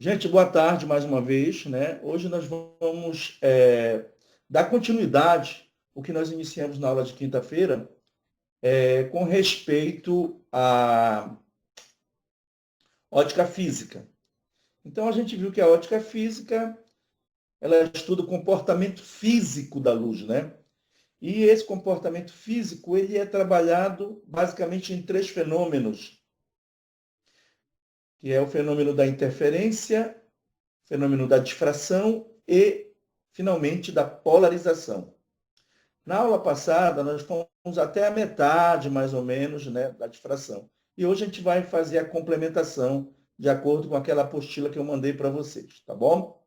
Gente, boa tarde mais uma vez, né? Hoje nós vamos dar continuidade ao que nós iniciamos na aula de quinta-feira, com respeito à ótica física. Então, a gente viu que a ótica física, ela estuda o comportamento físico da luz, né? E esse comportamento físico, ele é trabalhado basicamente em três fenômenos, que é o fenômeno da interferência, fenômeno da difração e, finalmente, da polarização. Na aula passada, nós fomos até a metade, mais ou menos, né, da difração. E hoje a gente vai fazer a complementação de acordo com aquela apostila que eu mandei para vocês, tá bom?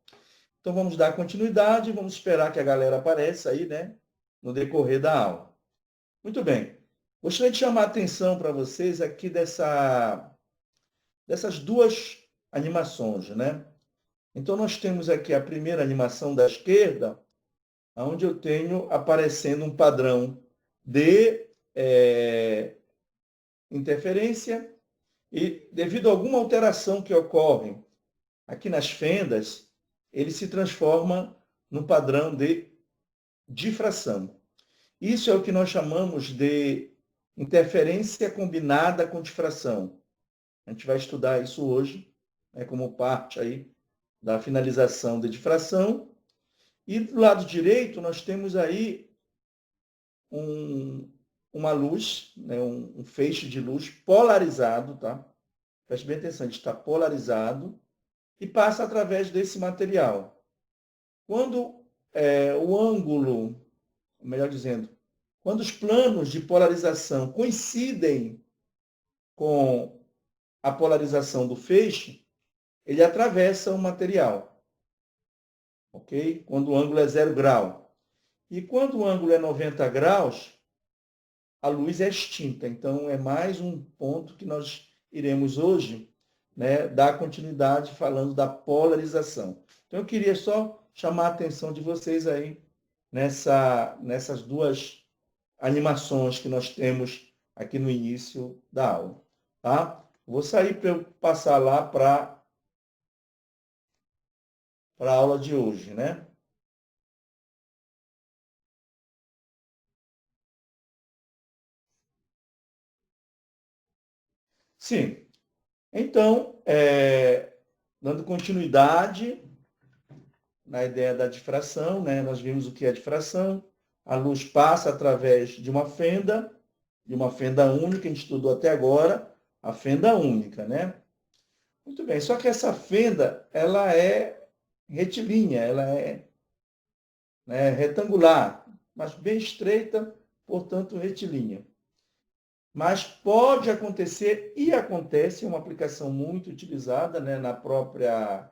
Então vamos dar continuidade, vamos esperar que a galera apareça aí, né, no decorrer da aula. Muito bem. Gostaria de chamar a atenção para vocês aqui dessas duas animações, né? Então, nós temos aqui a primeira animação da esquerda, onde eu tenho aparecendo um padrão de interferência e, devido a alguma alteração que ocorre aqui nas fendas, ele se transforma num padrão de difração. Isso é o que nós chamamos de interferência combinada com difração. A gente vai estudar isso hoje, né, como parte aí da finalização da difração. E do lado direito, nós temos aí uma luz, né, um feixe de luz polarizado, tá? Preste bem atenção, ele está polarizado e passa através desse material. Quando o ângulo, melhor dizendo, quando os planos de polarização coincidem com a polarização do feixe, ele atravessa o material, ok? Quando o ângulo é 0 grau. E quando o ângulo é 90 graus, a luz é extinta. Então, é mais um ponto que nós iremos hoje, né, dar continuidade falando da polarização. Então, eu queria só chamar a atenção de vocês aí nessas duas animações que nós temos aqui no início da aula. Tá? Vou sair para eu passar lá para a aula de hoje, né? Sim. Então, dando continuidade na ideia da difração, né? Nós vimos o que é a difração. A luz passa através de uma fenda única, a gente estudou até agora, a fenda única, né? Muito bem, só que essa fenda, ela é retilínea, ela é, né, retangular, mas bem estreita, portanto retilínea. Mas pode acontecer, e acontece, é uma aplicação muito utilizada, né, na própria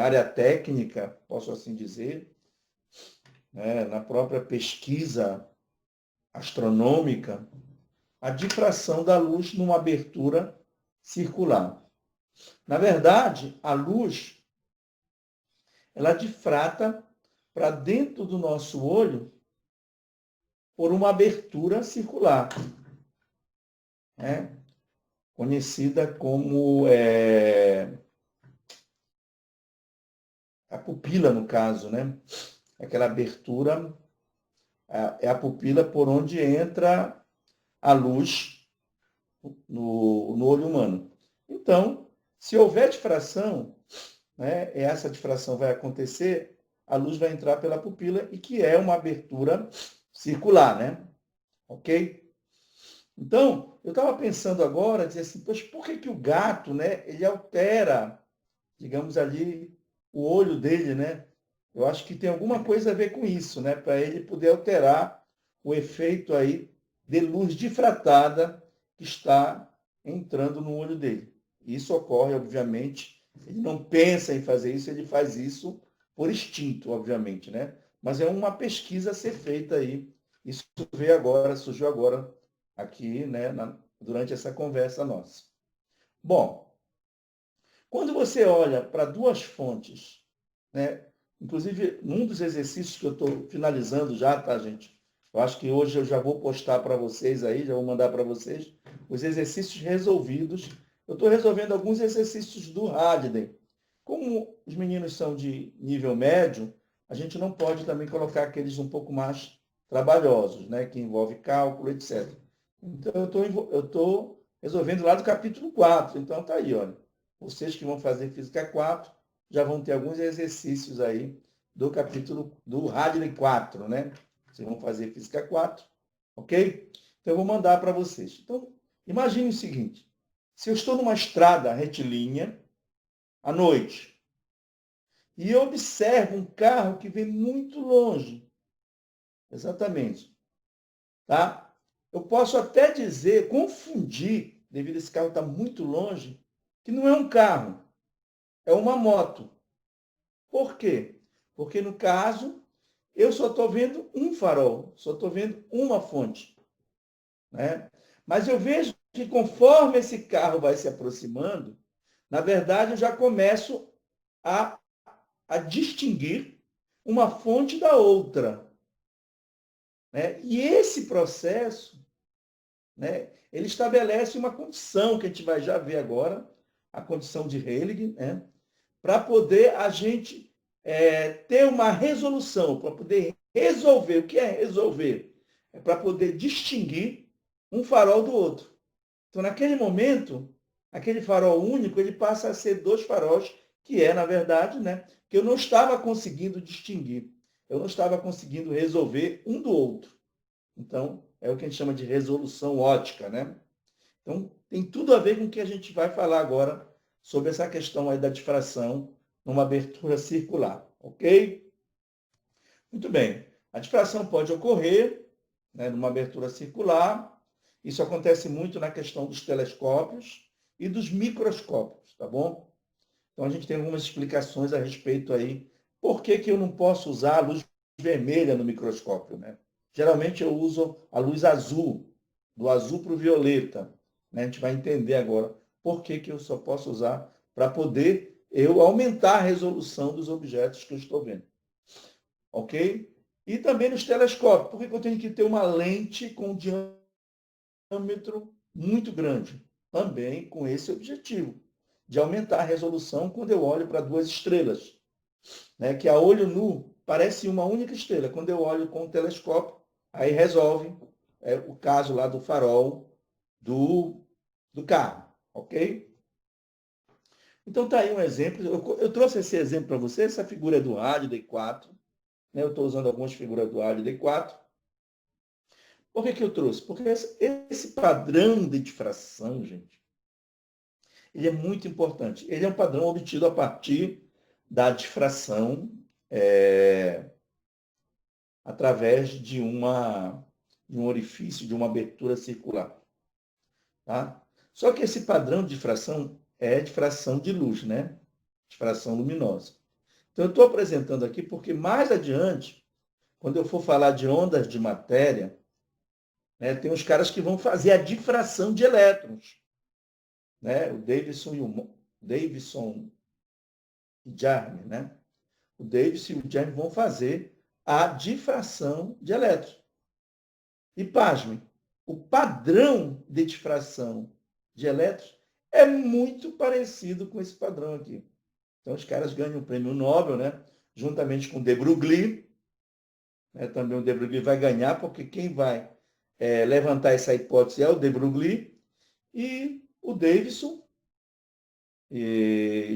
área técnica, posso assim dizer, né, na própria pesquisa astronômica, a difração da luz numa abertura circular. Na verdade, a luz, ela difrata para dentro do nosso olho por uma abertura circular, né? Conhecida como a pupila, no caso, né? Aquela abertura é a pupila por onde entra a luz no olho humano. Então, se houver difração, né, essa difração vai acontecer, a luz vai entrar pela pupila, e que é uma abertura circular, né? Ok? Então, eu estava pensando agora, dizer assim, poxa, por que o gato, né, ele altera, digamos ali, o olho dele, né? Eu acho que tem alguma coisa a ver com isso, né? Para ele poder alterar o efeito aí de luz difratada que está entrando no olho dele. Isso ocorre, obviamente, ele não pensa em fazer isso, ele faz isso por instinto, obviamente, né? Mas é uma pesquisa a ser feita aí. Isso surgiu agora aqui, né, durante essa conversa nossa. Bom, quando você olha para duas fontes, né, inclusive num dos exercícios que eu estou finalizando já, tá, gente? Eu acho que hoje eu já vou postar para vocês aí, já vou mandar para vocês os exercícios resolvidos eu estou resolvendo alguns exercícios do Hadley. Como os meninos são de nível médio, a gente não pode também colocar aqueles um pouco mais trabalhosos, né? Que envolve cálculo, etc. Então, eu estou resolvendo lá do capítulo 4. Então, está aí, olha. Vocês que vão fazer Física 4 já vão ter alguns exercícios aí do capítulo do Hadley 4, né? Vocês vão fazer Física 4, ok? Então, eu vou mandar para vocês. Então, imagine o seguinte. Se eu estou numa estrada retilínea, à noite, e eu observo um carro que vem muito longe, exatamente, tá? Eu posso até dizer, confundir, devido a esse carro estar muito longe, que não é um carro, é uma moto. Por quê? Porque, no caso, eu só estou vendo um farol, só estou vendo uma fonte, né? Mas eu vejo que conforme esse carro vai se aproximando, na verdade, eu já começo a, a distinguir uma fonte da outra, né? E esse processo, né, ele estabelece uma condição que a gente vai já ver agora, a condição de Heilig, né, para poder a gente ter uma resolução, para poder resolver. O que é resolver? É para poder distinguir um farol do outro. Então, naquele momento, aquele farol único, ele passa a ser dois faróis, que é, na verdade, né, que eu não estava conseguindo distinguir. Eu não estava conseguindo resolver um do outro. Então, é o que a gente chama de resolução ótica, né? Então, tem tudo a ver com o que a gente vai falar agora sobre essa questão aí da difração numa abertura circular, ok? Muito bem. A difração pode ocorrer, né, numa abertura circular. Isso acontece muito na questão dos telescópios e dos microscópios, tá bom? Então, a gente tem algumas explicações a respeito aí. Por que que eu não posso usar a luz vermelha no microscópio, né? Geralmente eu uso a luz azul, do azul para o violeta, né? A gente vai entender agora por que que eu só posso usar para poder eu aumentar a resolução dos objetos que eu estou vendo. Ok? E também nos telescópios. Por que que eu tenho que ter uma lente com diâmetro muito grande? Também com esse objetivo, de aumentar a resolução quando eu olho para duas estrelas, né? Que a olho nu parece uma única estrela. Quando eu olho com o telescópio, aí resolve o caso lá do farol do carro, ok? Então tá aí um exemplo. Eu trouxe esse exemplo para você. Essa figura é do Hadley 4. Né? Eu estou usando algumas figuras do Hadley 4. Por que que eu trouxe? Porque esse padrão de difração, gente, ele é muito importante. Ele é um padrão obtido a partir da difração através de um orifício, de uma abertura circular. Tá? Só que esse padrão de difração é difração de luz, né? Difração luminosa. Então, eu estou apresentando aqui porque mais adiante, quando eu for falar de ondas de matéria, né, tem os caras que vão fazer a difração de elétrons. Né? O Davidson e Jarme, né? O Davidson e o Jarme vão fazer a difração de elétrons. E pasmem, o padrão de difração de elétrons é muito parecido com esse padrão aqui. Então, os caras ganham o prêmio Nobel, né? Juntamente com o de Broglie. Né? Também o de Broglie vai ganhar, porque quem vai levantar essa hipótese é o de Broglie e o Davidson,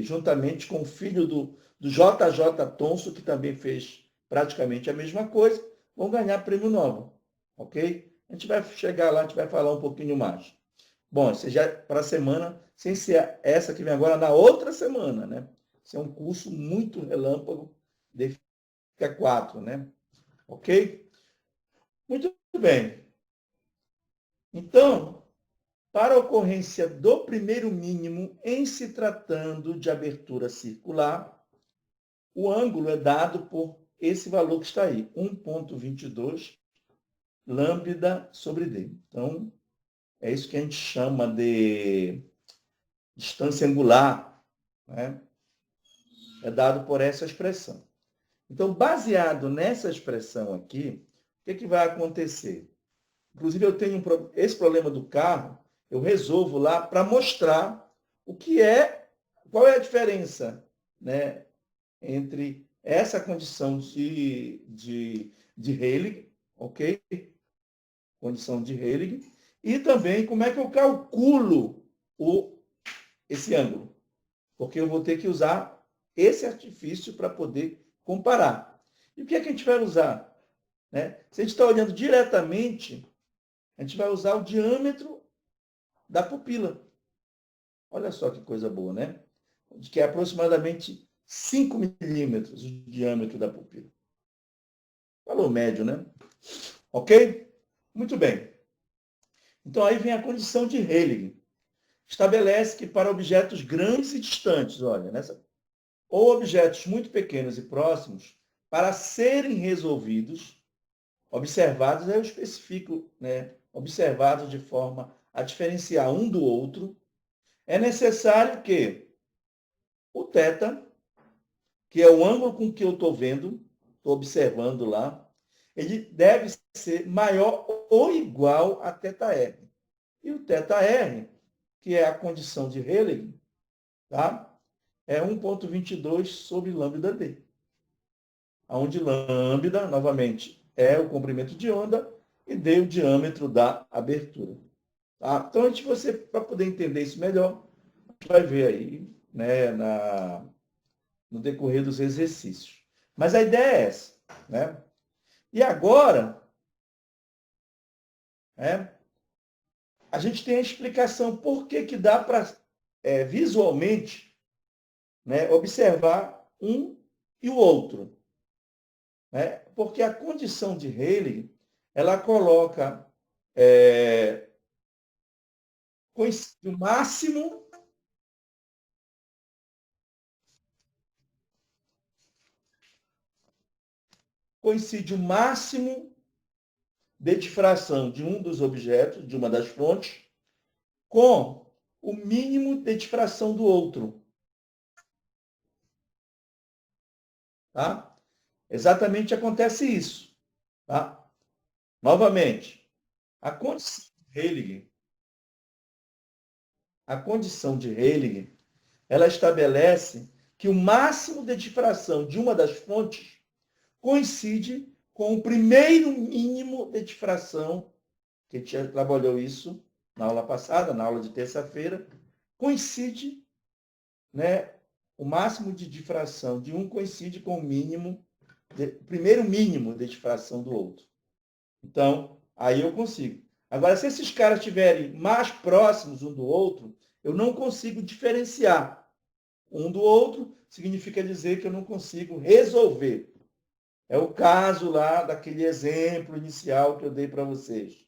juntamente com o filho do J.J. Thomson, que também fez praticamente a mesma coisa, vão ganhar prêmio Nobel. Ok? A gente vai chegar lá, a gente vai falar um pouquinho mais. Bom, isso já para a semana, sem ser essa que vem agora, na outra semana, né? Isso é um curso muito relâmpago de Física 4, né? Ok? Muito bem. Então, para a ocorrência do primeiro mínimo, em se tratando de abertura circular, o ângulo é dado por esse valor que está aí, 1,22 lambda sobre d. Então, é isso que a gente chama de distância angular, né? É dado por essa expressão. Então, baseado nessa expressão aqui, o que vai acontecer? Inclusive, eu tenho esse problema do carro, eu resolvo lá para mostrar qual é a diferença, né, entre essa condição de Rayleigh, ok? Condição de Rayleigh, e também como é que eu calculo esse ângulo. Porque eu vou ter que usar esse artifício para poder comparar. E o que é que a gente vai usar? Né? Se a gente está olhando diretamente, a gente vai usar o diâmetro da pupila. Olha só que coisa boa, né? Que é aproximadamente 5 milímetros o diâmetro da pupila. Valor médio, né? Ok? Muito bem. Então aí vem a condição de Rayleigh. Estabelece que para objetos grandes e distantes, olha, ou objetos muito pequenos e próximos, para serem resolvidos, observados, eu especifico, né, observados de forma a diferenciar um do outro, é necessário que o θ, que é o ângulo com que eu estou vendo, estou observando lá, ele deve ser maior ou igual a θr. E o θr, que é a condição de Rayleigh, tá? É 1,22 sobre lambda_d. Onde lambda, novamente, é o comprimento de onda e d o diâmetro da abertura. Tá? Então, para poder entender isso melhor, a gente vai ver aí, né, no decorrer dos exercícios. Mas a ideia é essa. Né? E agora, né, a gente tem a explicação por que dá para, visualmente, né, observar um e o outro. Né? Porque a condição de Rayleigh, ela coloca coincide o máximo de difração de um dos objetos, de uma das fontes, com o mínimo de difração do outro. Tá? Exatamente acontece isso. Tá? Novamente, a condição de Rayleigh, ela estabelece que o máximo de difração de uma das fontes coincide com o primeiro mínimo de difração, que a gente já trabalhou isso na aula passada, na aula de terça-feira, coincide, né, o máximo de difração de um coincide com o primeiro mínimo de difração do outro. Então, aí eu consigo. Agora, se esses caras estiverem mais próximos um do outro, eu não consigo diferenciar um do outro, significa dizer que eu não consigo resolver. É o caso lá daquele exemplo inicial que eu dei para vocês.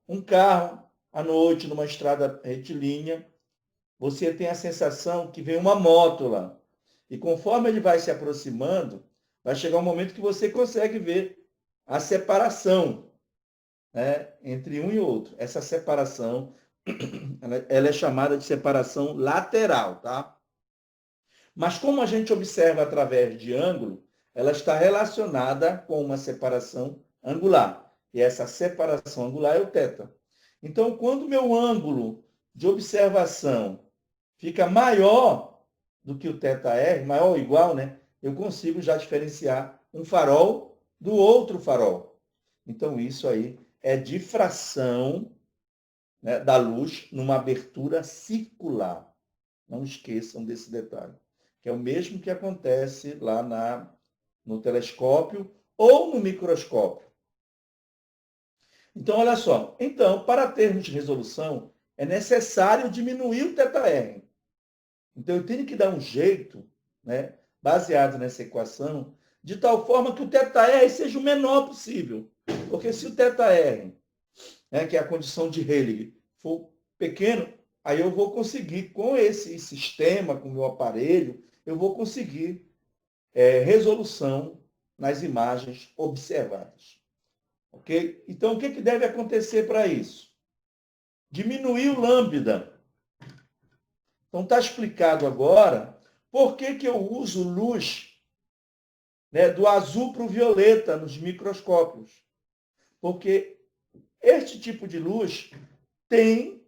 Um carro à noite numa estrada retilínea, você tem a sensação que vem uma moto lá. E conforme ele vai se aproximando, vai chegar um momento que você consegue ver a separação, né, entre um e outro. Essa separação, ela é chamada de separação lateral, tá? Mas como a gente observa através de ângulo, ela está relacionada com uma separação angular. E essa separação angular é o θ. Então, quando o meu ângulo de observação fica maior do que o θr, maior ou igual, né? Eu consigo já diferenciar um farol do outro farol. Então, isso aí é difração, né, da luz numa abertura circular. Não esqueçam desse detalhe, que é o mesmo que acontece lá no telescópio ou no microscópio. Então, olha só. Então, para termos resolução, é necessário diminuir o θr. Então, eu tenho que dar um jeito, né, baseado nessa equação, de tal forma que o θr seja o menor possível. Porque se o θr, né, que é a condição de Rayleigh, for pequeno, aí eu vou conseguir, com esse sistema, com o meu aparelho, eu vou conseguir resolução nas imagens observadas. Ok? Então, o que deve acontecer para isso? Diminuir o lambda. Então, está explicado agora por que eu uso luz, né, do azul para o violeta nos microscópios. Porque este tipo de luz tem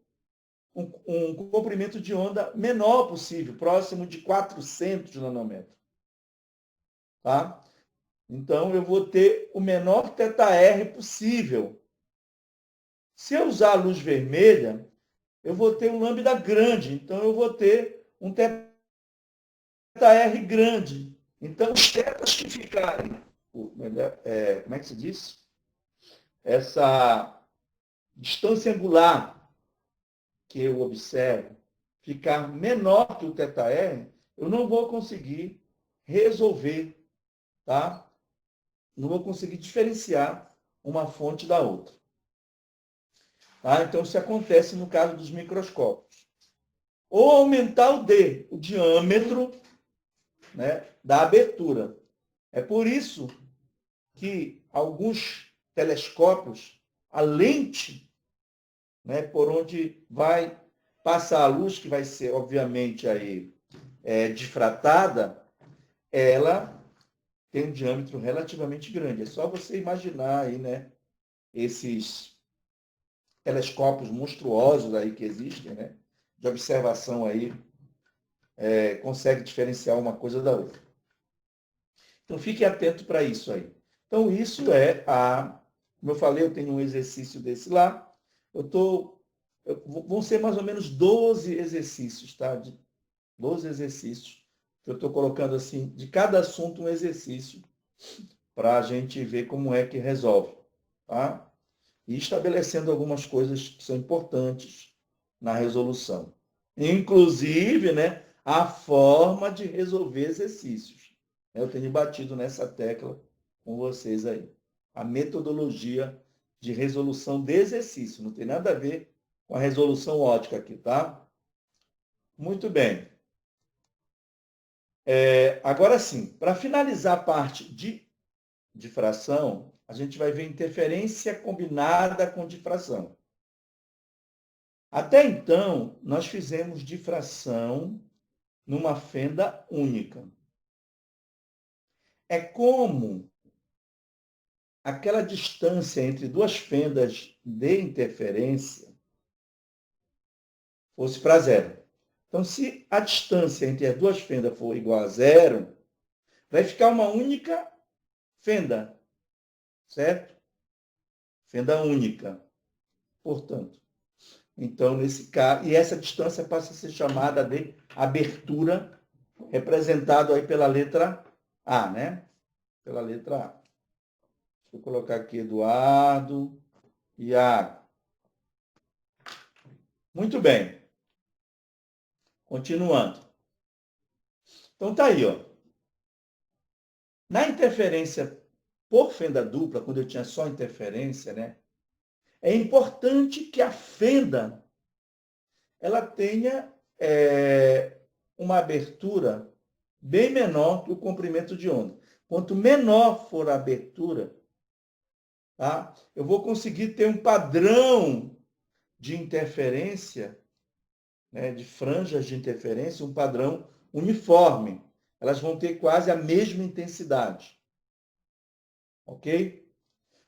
um comprimento de onda menor possível, próximo de 400 nanômetros. Tá? Então, eu vou ter o menor θr possível. Se eu usar a luz vermelha, eu vou ter um lambda grande. Então, eu vou ter um θr grande. Então, os tetas que ficarem, como é que se diz? Essa distância angular que eu observo ficar menor que o θr, eu não vou conseguir resolver, tá? Não vou conseguir diferenciar uma fonte da outra. Tá? Então, isso acontece no caso dos microscópios. Ou aumentar o diâmetro, né, da abertura. É por isso que alguns telescópios, a lente, né, por onde vai passar a luz, que vai ser, obviamente, aí, difratada, ela tem um diâmetro relativamente grande. É só você imaginar aí, né, esses telescópios monstruosos aí que existem, né, de observação aí, consegue diferenciar uma coisa da outra. Então, fique atento para isso aí. Então, isso como eu falei, eu tenho um exercício desse lá. Vão ser mais ou menos 12 exercícios, tá? 12 exercícios. Eu estou colocando assim, de cada assunto um exercício, para a gente ver como é que resolve, tá? E estabelecendo algumas coisas que são importantes na resolução. Inclusive, né, a forma de resolver exercícios. Eu tenho batido nessa tecla com vocês aí. A metodologia de resolução de exercício. Não tem nada a ver com a resolução ótica aqui, tá? Muito bem. Agora sim, para finalizar a parte de difração, a gente vai ver interferência combinada com difração. Até então, nós fizemos difração numa fenda única. É como aquela distância entre duas fendas de interferência fosse para zero. Então, se a distância entre as duas fendas for igual a zero, vai ficar uma única fenda, certo? Fenda única, portanto. Então, nesse caso, e essa distância passa a ser chamada de abertura, representado aí pela letra A, né? Pela letra A. Deixa eu colocar aqui Eduardo e Iago. Muito bem. Continuando. Então, tá aí, ó. Na interferência por fenda dupla, quando eu tinha só interferência, né? É importante que a fenda ela tenha uma abertura bem menor que o comprimento de onda. Quanto menor for a abertura, tá? Eu vou conseguir ter um padrão de interferência, né, de franjas de interferência, um padrão uniforme. Elas vão ter quase a mesma intensidade. Ok?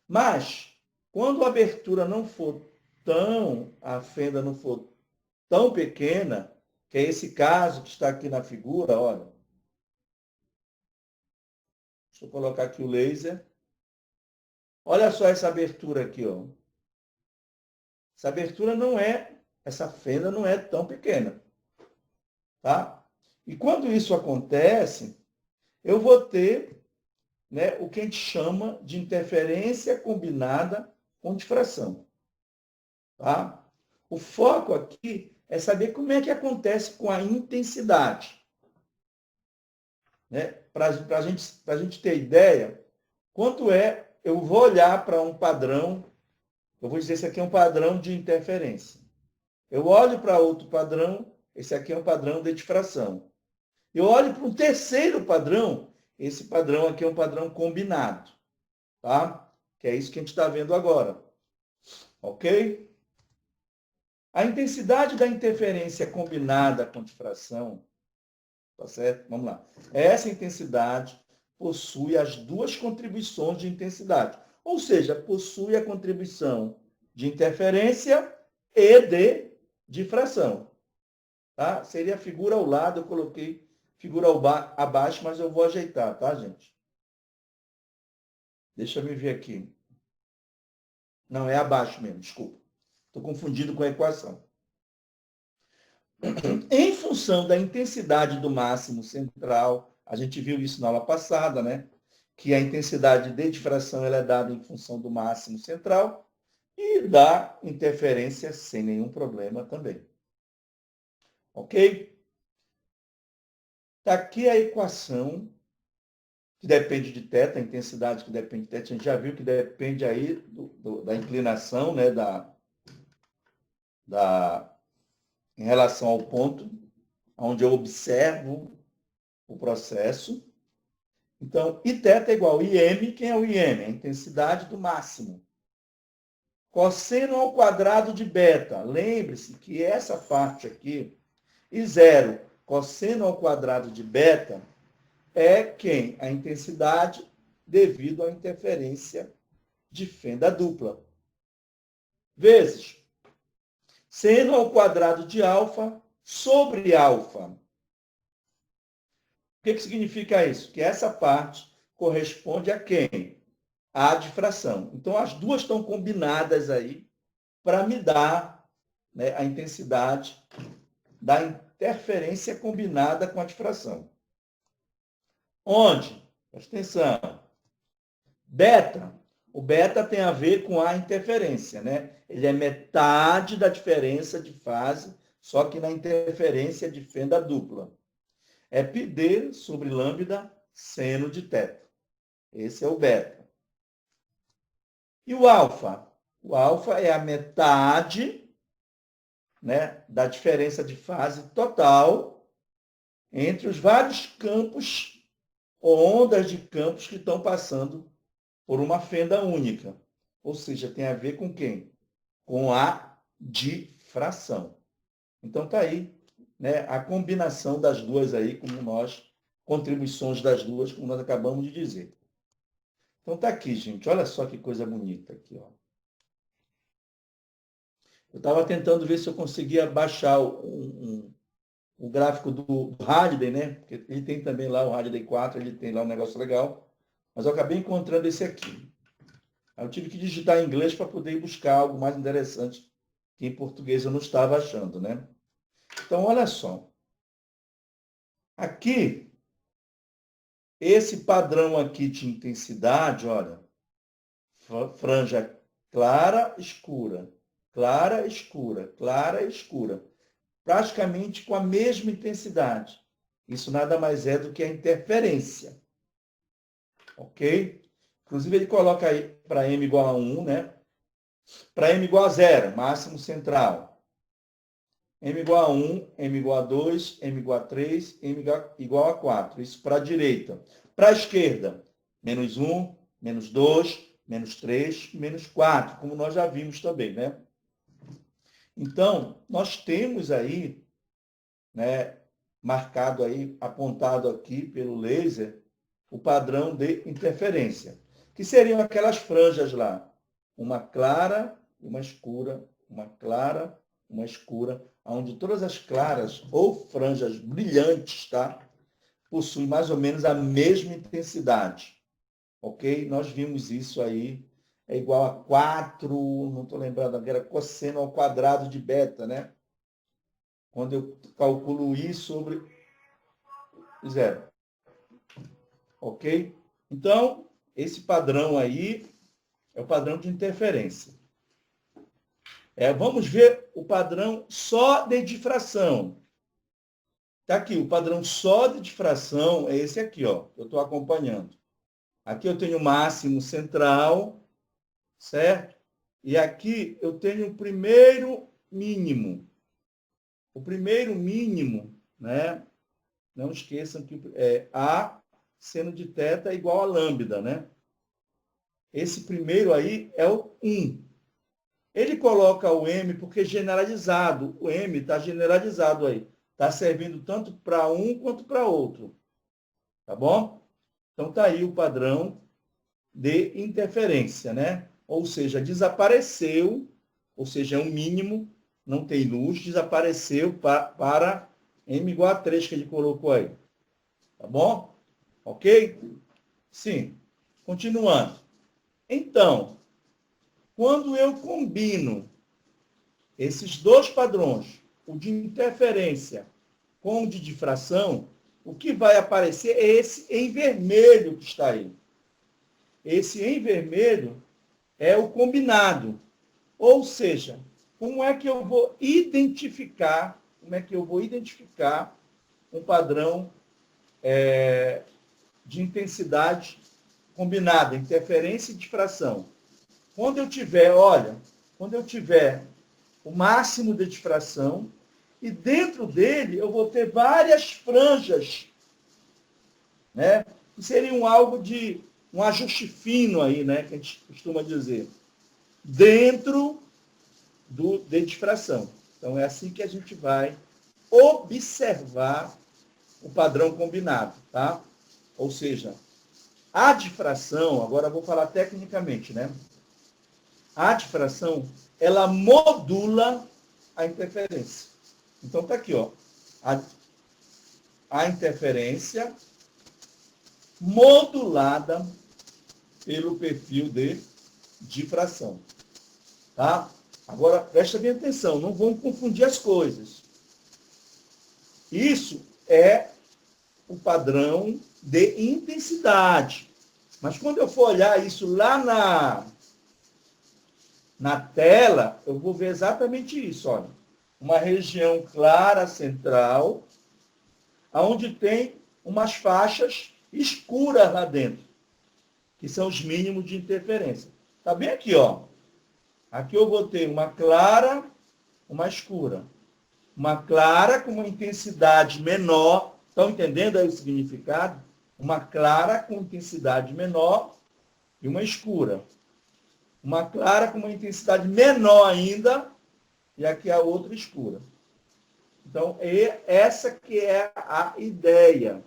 Mas, quando a abertura não for a fenda não for tão pequena, que é esse caso que está aqui na figura, olha. Deixa eu colocar aqui o laser. Olha só essa abertura aqui, ó. Essa abertura essa fenda não é tão pequena, tá? E quando isso acontece, eu vou ter, né, o que a gente chama de interferência combinada com difração, tá? O foco aqui é saber como é que acontece com a intensidade, né? Para a gente ter ideia, quanto eu vou olhar para um padrão, eu vou dizer, esse aqui é um padrão de interferência. Eu olho para outro padrão, esse aqui é um padrão de difração. Eu olho para um terceiro padrão, esse padrão aqui é um padrão combinado, tá? Que é isso que a gente está vendo agora, ok? A intensidade da interferência combinada com difração, tá certo? Vamos lá. Essa intensidade possui as duas contribuições de intensidade, ou seja, possui a contribuição de interferência e de difração. Tá? Seria a figura ao lado, eu coloquei figura abaixo, mas eu vou ajeitar, tá, gente? Deixa eu me ver aqui. Não, é abaixo mesmo, desculpa. Estou confundindo com a equação. Em função da intensidade do máximo central, a gente viu isso na aula passada, né? Que a intensidade de difração ela é dada em função do máximo central e da interferência sem nenhum problema também. Ok? Está aqui a equação que depende de θ, a intensidade que depende de θ, a gente já viu que depende aí da inclinação, né, em relação ao ponto onde eu observo o processo. Então, Iθ é igual a Im. Quem é o Im? A intensidade do máximo. Cosseno ao quadrado de beta. Lembre-se que essa parte aqui, e zero, cosseno ao quadrado de beta, é quem? A intensidade devido à interferência de fenda dupla. Vezes seno ao quadrado de alfa sobre alfa. O que significa isso? Que essa parte corresponde a quem? À difração. Então, as duas estão combinadas aí para me dar, né, a intensidade da interferência combinada com a difração. Onde? Presta atenção. Beta. O beta tem a ver com a interferência, né? Ele é metade da diferença de fase, só que na interferência de fenda dupla. É πd sobre lambda seno de θ. Esse é o beta. E o alfa? O alfa é a metade, né, da diferença de fase total entre os vários campos ou ondas de campos que estão passando por uma fenda única. Ou seja, tem a ver com quem? Com a difração. Então está aí, né, a combinação das duas aí, como nós, contribuições das duas, como nós acabamos de dizer. Então está aqui, gente. Olha só que coisa bonita aqui, ó. Eu estava tentando ver se eu conseguia baixar o gráfico do Hadley, né? Porque ele tem também lá o Hadley 4, ele tem lá um negócio legal. Mas eu acabei encontrando esse aqui. Eu tive que digitar em inglês para poder ir buscar algo mais interessante que em português eu não estava achando, né? Então, olha só. Aqui, esse padrão aqui de intensidade, olha, franja clara, escura, clara, escura, clara, escura. Praticamente com a mesma intensidade. Isso nada mais é do que a interferência. Ok? Inclusive, ele coloca aí para m igual a 1, né? Para m igual a 0, máximo central. M igual a 1, M igual a 2, M igual a 3, M igual a 4. Isso para a direita. Para a esquerda, menos 1, menos 2, menos 3, menos 4, como nós já vimos também, né? Então, nós temos aí, né, marcado aí, apontado aqui pelo laser, o padrão de interferência, que seriam aquelas franjas lá, uma clara e uma escura, uma clara, uma escura, onde todas as claras ou franjas brilhantes, tá, possuem mais ou menos a mesma intensidade, ok? Nós vimos isso aí, é igual a 4, não estou lembrando agora, cosseno ao quadrado de beta, né? Quando eu calculo I sobre 0. Ok? Então, esse padrão aí é o padrão de interferência. Vamos ver o padrão só de difração. Está aqui, o padrão só de difração é esse aqui, ó. Eu estou acompanhando. Aqui eu tenho o máximo central, certo? E aqui eu tenho o primeiro mínimo. O primeiro mínimo, né? Não esqueçam que é A seno de θ é igual a lambda, né? Esse primeiro aí é o 1. Ele coloca o M porque é generalizado. O M está generalizado aí. Está servindo tanto para um quanto para outro. Tá bom? Então está aí o padrão de interferência, né? Ou seja, desapareceu, ou seja, é um mínimo, não tem luz, desapareceu para M igual a 3 que ele colocou aí. Tá bom? Ok? Sim. Continuando. Então, quando eu combino esses dois padrões, o de interferência com o de difração, o que vai aparecer é esse em vermelho que está aí. Esse em vermelho é o combinado. Ou seja, como é que eu vou identificar um padrão de intensidade combinada, interferência e difração? Quando eu tiver o máximo de difração, e dentro dele eu vou ter várias franjas, né? Que seriam algo de um ajuste fino aí, né? Que a gente costuma dizer. Dentro de difração. Então, é assim que a gente vai observar o padrão combinado, tá? Ou seja, a difração, agora eu vou falar tecnicamente, né? A difração, ela modula a interferência. Então, tá aqui, ó. A interferência modulada pelo perfil de difração. Tá? Agora, presta bem atenção, não vamos confundir as coisas. Isso é o padrão de intensidade. Mas quando eu for olhar isso lá na tela, eu vou ver exatamente isso. Olha. Uma região clara central, onde tem umas faixas escuras lá dentro, que são os mínimos de interferência. Está bem aqui, ó. Aqui eu vou ter uma clara, uma escura. Uma clara com uma intensidade menor. Estão entendendo aí o significado? Uma clara com intensidade menor e uma escura. Uma clara com uma intensidade menor ainda e aqui a outra escura. Então, essa que é a ideia.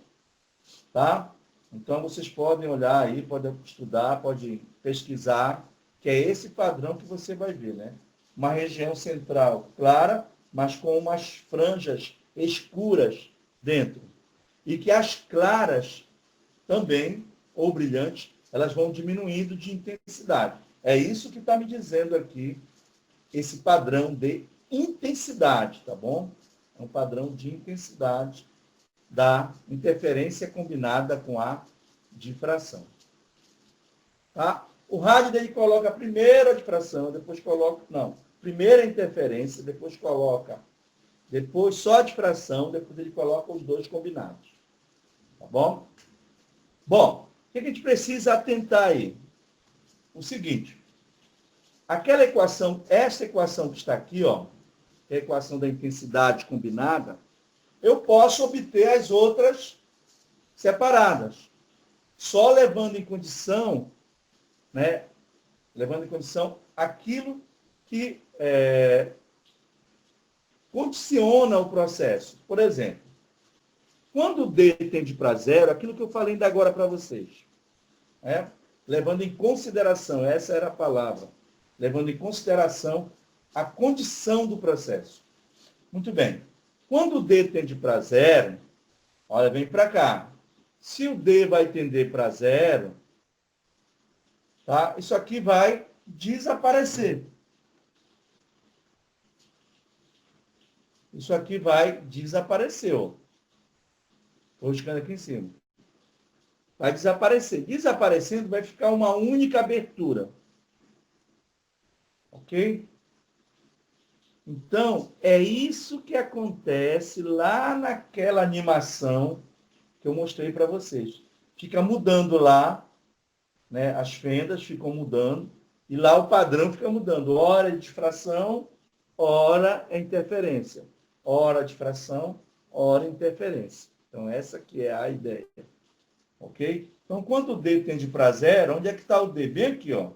Tá? Então, vocês podem olhar aí, podem estudar, podem pesquisar, que é esse padrão que você vai ver, né? Uma região central clara, mas com umas franjas escuras dentro. E que as claras também, ou brilhantes, elas vão diminuindo de intensidade. É isso que está me dizendo aqui, esse padrão de intensidade, tá bom? É um padrão de intensidade da interferência combinada com a difração. Tá? O rádio dele coloca primeiro a difração, depois coloca... Não, primeiro a interferência, depois só a difração, depois ele coloca os dois combinados. Tá bom? Bom, o que a gente precisa atentar aí? O seguinte, essa equação que está aqui, ó, que é a equação da intensidade combinada, eu posso obter as outras separadas, só levando em condição, né, aquilo que condiciona o processo. Por exemplo, quando o D tende para zero, aquilo que eu falei ainda agora para vocês, levando em consideração, essa era a palavra, levando em consideração a condição do processo. Muito bem. Quando o D tende para zero, olha, vem para cá. Se o D vai tender para zero, tá? Isso aqui vai desaparecer. Isso aqui vai desaparecer, ó. Estou riscando aqui em cima. Vai desaparecer. Desaparecendo, vai ficar uma única abertura. Ok? Então, é isso que acontece lá naquela animação que eu mostrei para vocês. Fica mudando lá, né? As fendas ficam mudando, e lá o padrão fica mudando. Ora é difração, ora é interferência. Ora difração, ora interferência. Então, essa que é a ideia. Ok? Então, quando o D tende para zero, onde é que está o D? Bem aqui, ó.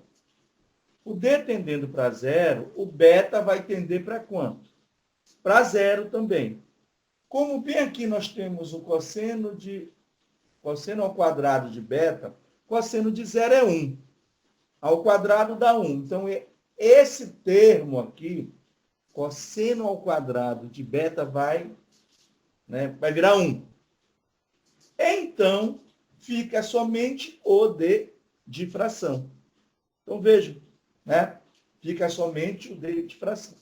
O D tendendo para zero, o beta vai tender para quanto? Para zero também. Como bem aqui nós temos o cosseno ao quadrado de beta, cosseno de zero é 1. Ao quadrado dá 1. Então, esse termo aqui, cosseno ao quadrado de beta vai virar 1. Então, fica somente o de difração. Então, vejam, né? Fica somente o de difração.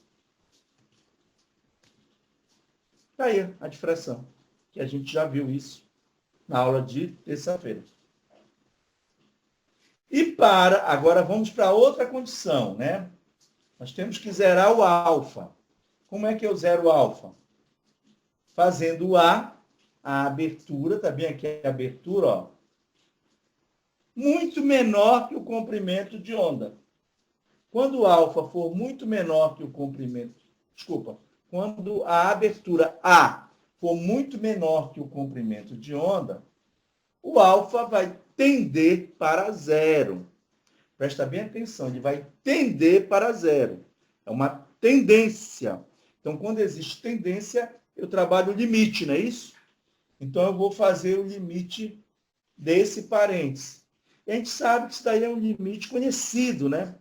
Está aí a difração, que a gente já viu isso na aula de terça-feira. E agora vamos para outra condição, né? Nós temos que zerar o alfa. Como é que eu zero o alfa? Fazendo o A, a abertura, tá bem aqui a abertura, ó, muito menor que o comprimento de onda. Quando o alfa for muito menor que o comprimento, quando a abertura A for muito menor que o comprimento de onda, o alfa vai tender para zero. Presta bem atenção, ele vai tender para zero. É uma tendência. Então, quando existe tendência, eu trabalho o limite, não é isso? Então, eu vou fazer o limite desse parêntese. E a gente sabe que isso daí é um limite conhecido, né?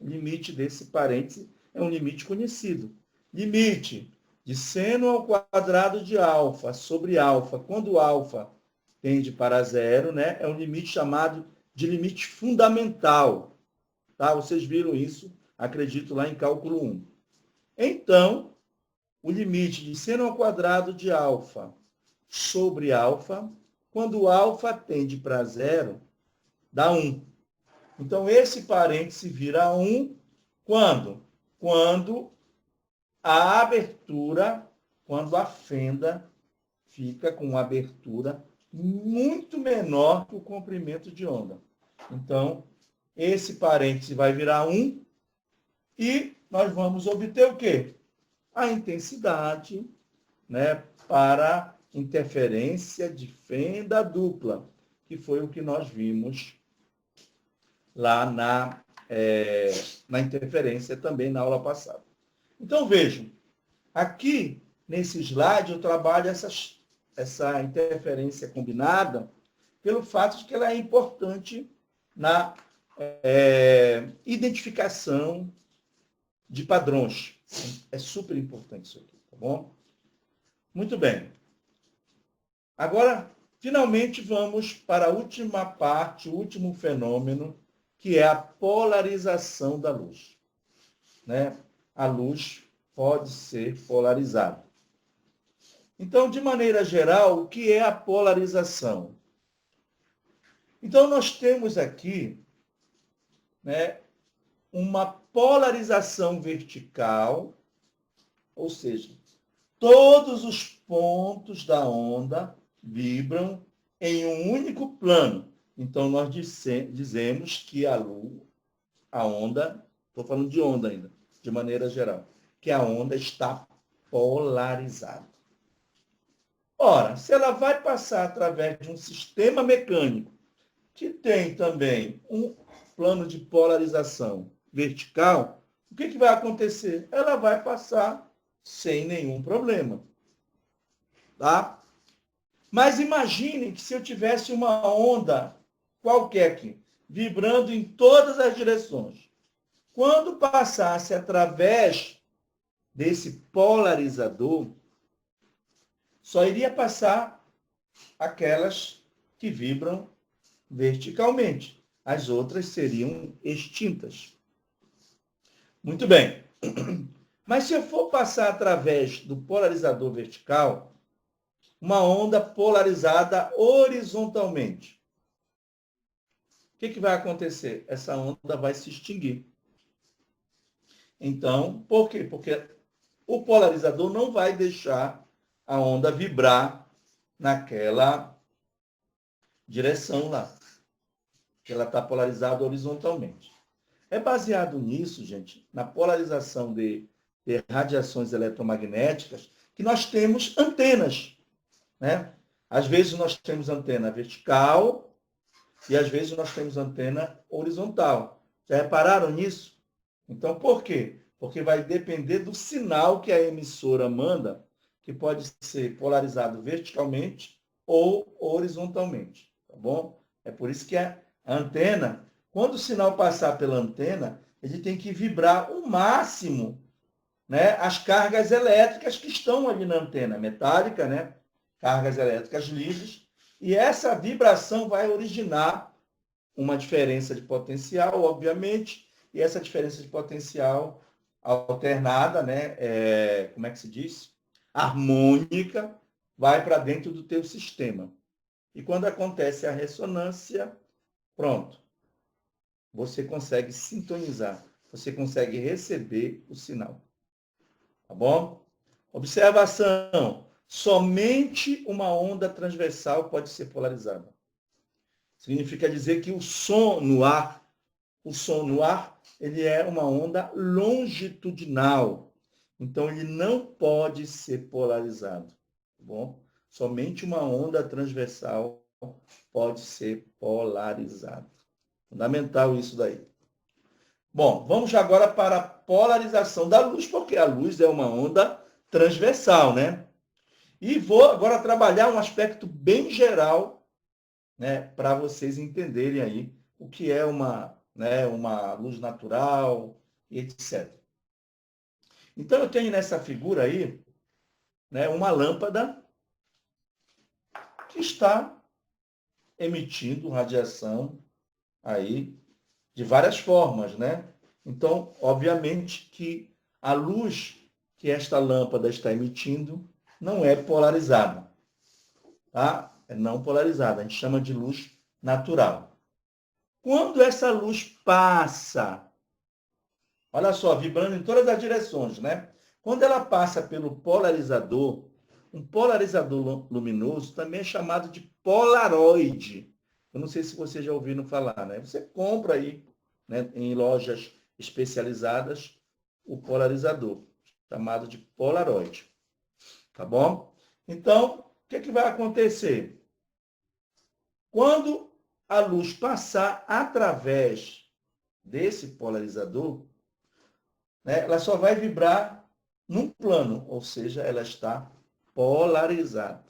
O limite desse parêntese é um limite conhecido. Limite de seno ao quadrado de alfa sobre alfa, quando alfa tende para zero, né? É um limite chamado de limite fundamental. Tá? Vocês viram isso, acredito, lá em cálculo 1. Então, o limite de seno ao quadrado de alfa sobre alfa, quando alfa tende para zero, dá 1. Então, esse parêntese vira 1 quando? Quando a abertura, quando a fenda fica com uma abertura muito menor que o comprimento de onda. Então, esse parêntese vai virar 1 e nós vamos obter o quê? A intensidade, né, para interferência de fenda dupla, que foi o que nós vimos lá na interferência também na aula passada. Então, vejam, aqui nesse slide eu trabalho essa interferência combinada pelo fato de que ela é importante na identificação de padrões. É super importante isso aqui, tá bom? Muito bem. Agora, finalmente, vamos para a última parte, o último fenômeno, que é a polarização da luz. Né? A luz pode ser polarizada. Então, de maneira geral, o que é a polarização? Então, nós temos aqui, né, uma polarização vertical, ou seja, todos os pontos da onda vibram em um único plano. Então, nós dizemos que a onda, estou falando de onda ainda, de maneira geral, que a onda está polarizada. Ora, se ela vai passar através de um sistema mecânico que tem também um plano de polarização vertical, o que vai acontecer? Ela vai passar sem nenhum problema. Tá? Mas imaginem que se eu tivesse uma onda qualquer aqui, vibrando em todas as direções, quando passasse através desse polarizador, só iria passar aquelas que vibram verticalmente. As outras seriam extintas. Muito bem. Mas se eu for passar através do polarizador vertical, uma onda polarizada horizontalmente, o que vai acontecer? Essa onda vai se extinguir. Então, por quê? Porque o polarizador não vai deixar a onda vibrar naquela direção lá, que ela está polarizada horizontalmente. É baseado nisso, gente, na polarização de radiações eletromagnéticas, que nós temos antenas, né? Às vezes nós temos antena vertical e às vezes nós temos antena horizontal. Já repararam nisso? Então, por quê? Porque vai depender do sinal que a emissora manda, que pode ser polarizado verticalmente ou horizontalmente, tá bom? É por isso que a antena, quando o sinal passar pela antena, ele tem que vibrar o máximo, né, as cargas elétricas que estão ali na antena metálica, né, cargas elétricas livres, e essa vibração vai originar uma diferença de potencial, obviamente, e essa diferença de potencial alternada, né, como é que se diz? Harmônica, vai para dentro do teu sistema. E quando acontece a ressonância, pronto, você consegue sintonizar, você consegue receber o sinal. Tá bom? Observação, somente uma onda transversal pode ser polarizada. Significa dizer que o som no ar, ele é uma onda longitudinal. Então, ele não pode ser polarizado. Tá bom? Somente uma onda transversal pode ser polarizada. Fundamental isso daí. Bom, vamos agora para a polarização da luz, porque a luz é uma onda transversal, né? E vou agora trabalhar um aspecto bem geral, né, para vocês entenderem aí o que é uma luz natural e etc. Então, eu tenho nessa figura aí, né, uma lâmpada que está emitindo radiação aí de várias formas, né? Então, obviamente que a luz que esta lâmpada está emitindo não é polarizada, tá? É não polarizada, a gente chama de luz natural. Quando essa luz passa, olha só, vibrando em todas as direções, né? Quando ela passa pelo polarizador, um polarizador luminoso também é chamado de polaroide. Eu não sei se vocês já ouviram falar, né? Você compra aí, né, em lojas especializadas o polarizador, chamado de polaroide. Tá bom? Então, o que vai acontecer? Quando a luz passar através desse polarizador, né, ela só vai vibrar num plano, ou seja, ela está polarizada.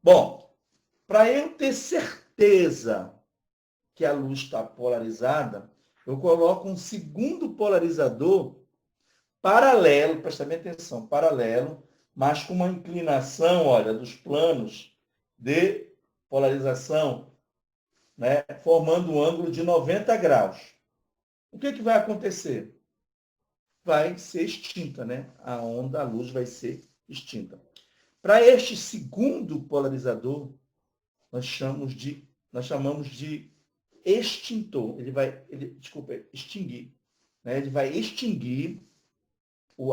Bom, para eu ter certeza que a luz está polarizada, eu coloco um segundo polarizador paralelo, presta bem atenção, paralelo, mas com uma inclinação, olha, dos planos de polarização, né, formando um ângulo de 90 graus. O que vai acontecer? Vai ser extinta, né? A onda, a luz vai ser extinta. Para este segundo polarizador, nós chamamos de extintor. Extinguir. Né? Ele vai extinguir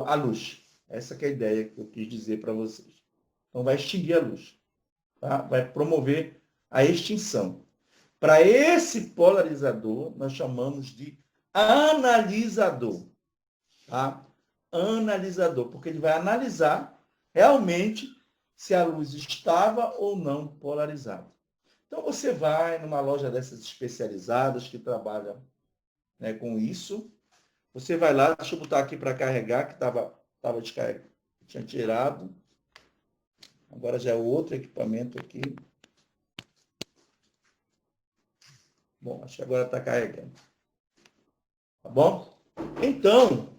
a luz. Essa que é a ideia que eu quis dizer para vocês. Então, vai extinguir a luz. Tá? Vai promover a extinção. Para esse polarizador, nós chamamos de analisador. Tá? Analisador, porque ele vai analisar realmente se a luz estava ou não polarizada. Então, você vai numa loja dessas especializadas que trabalham, né, com isso. Você vai lá, deixa eu botar aqui para carregar, que estava descarregado, tinha tirado. Agora já é outro equipamento aqui. Bom, acho que agora está carregando. Tá bom? Então,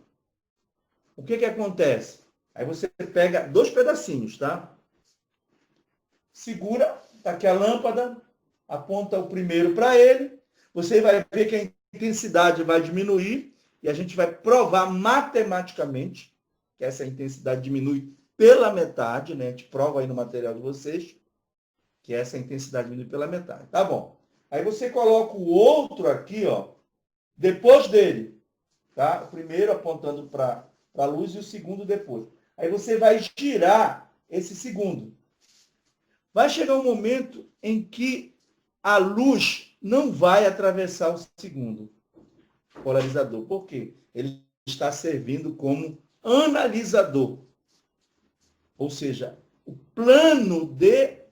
o que acontece? Aí você pega 2 pedacinhos, tá? Segura, tá aqui a lâmpada, aponta o primeiro para ele. Você vai ver que a intensidade vai diminuir e a gente vai provar matematicamente que essa intensidade diminui pela metade, né? A gente prova aí no material de vocês que essa intensidade diminui pela metade. Tá bom. Aí você coloca o outro aqui, ó, depois dele, tá? O primeiro apontando para a luz e o segundo depois. Aí você vai girar esse segundo. Vai chegar um momento em que a luz não vai atravessar o segundo polarizador. Por quê? Ele está servindo como analisador. Ou seja, o plano de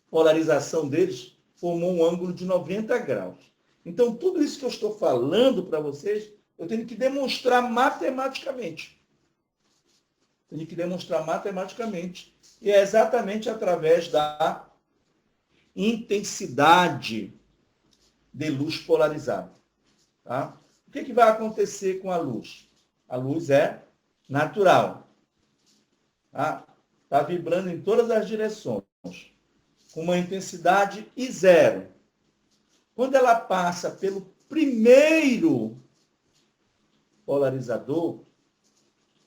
polarização deles formou um ângulo de 90 graus. Então, tudo isso que eu estou falando para vocês, eu tenho que demonstrar matematicamente. Tenho que demonstrar matematicamente. E é exatamente através da intensidade de luz polarizada. Tá? O que vai acontecer com a luz? A luz é natural. Está vibrando em todas as direções, com uma intensidade I0. Quando ela passa pelo primeiro polarizador,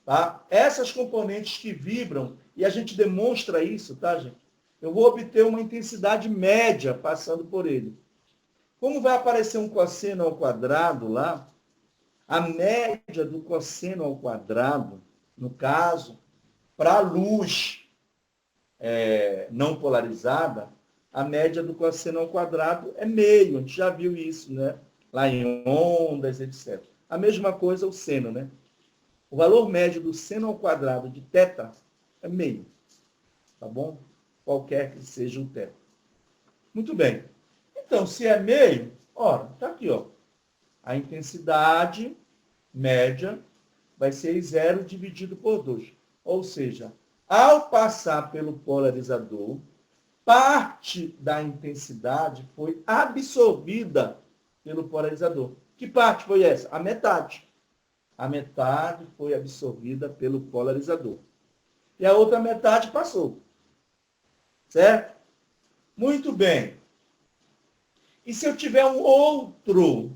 tá? Essas componentes que vibram, e a gente demonstra isso, tá, gente? Eu vou obter uma intensidade média passando por ele. Como vai aparecer um cosseno ao quadrado lá, a média do cosseno ao quadrado, no caso, para a luz não polarizada, a média do cosseno ao quadrado é meio. A gente já viu isso, né? Lá em ondas, etc. A mesma coisa o seno, né? O valor médio do seno ao quadrado de θ é meio. Tá bom? Qualquer que seja o θ. Muito bem. Então, se é meio, ora, tá aqui, ó. A intensidade média vai ser I0 dividido por 2. Ou seja, ao passar pelo polarizador, parte da intensidade foi absorvida pelo polarizador. Que parte foi essa? A metade. A metade foi absorvida pelo polarizador. E a outra metade passou. Certo? Muito bem. E se eu tiver um outro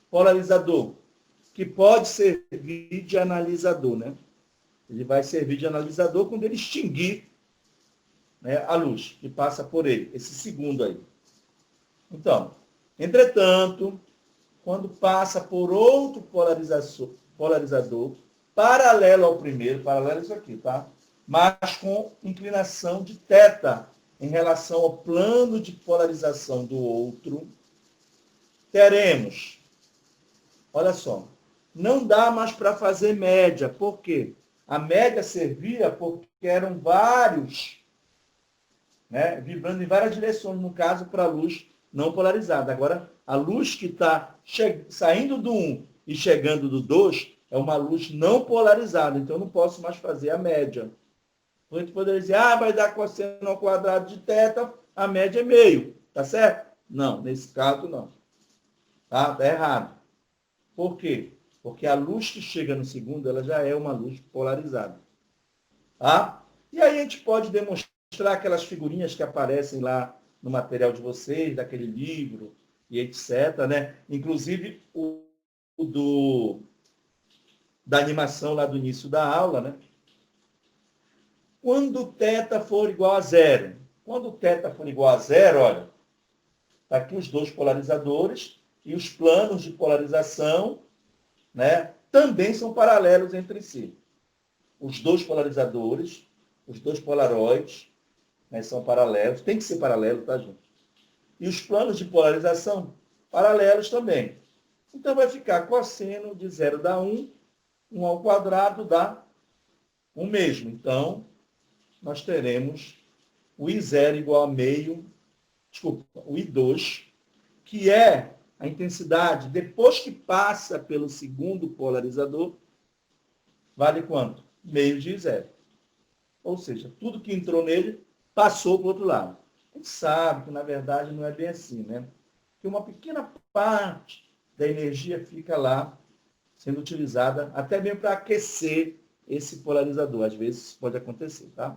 polarizador, que pode servir de analisador, né? Ele vai servir de analisador quando ele extinguir, né, a luz que passa por ele, esse segundo aí. Então, entretanto, quando passa por outro polarizador, paralelo ao primeiro, paralelo a isso aqui, tá? Mas com inclinação de θ em relação ao plano de polarização do outro, teremos, olha só, não dá mais para fazer média. Por quê? A média servia porque eram vários, né, vibrando em várias direções, no caso, para a luz não polarizada. Agora, a luz que está saindo do 1 e chegando do 2 é uma luz não polarizada, então eu não posso mais fazer a média. A gente poderia dizer, vai dar cosseno ao quadrado de θ, a média é meio, tá certo? Não, nesse caso não. Tá errado. Por quê? Porque a luz que chega no segundo, ela já é uma luz polarizada. Tá? E aí a gente pode demonstrar aquelas figurinhas que aparecem lá no material de vocês, daquele livro e etc. Né? Inclusive da animação lá do início da aula. Né? Quando θ for igual a zero. Quando θ for igual a zero, olha, está aqui os dois polarizadores e os planos de polarização, né, também são paralelos entre si. Os dois polarizadores, os dois polaroides, né, são paralelos, tem que ser paralelo, tá, gente? E os planos de polarização, paralelos também. Então, vai ficar cosseno de 0 dá 1, 1 ao quadrado dá 1 mesmo. Então, nós teremos o I0 igual a meio, desculpa, o I2, que é a intensidade, depois que passa pelo segundo polarizador, vale quanto? Meio de I0. Ou seja, tudo que entrou nele passou para o outro lado. A gente sabe que, na verdade, não é bem assim, né? Que uma pequena parte da energia fica lá sendo utilizada até mesmo para aquecer esse polarizador. Às vezes isso pode acontecer, tá?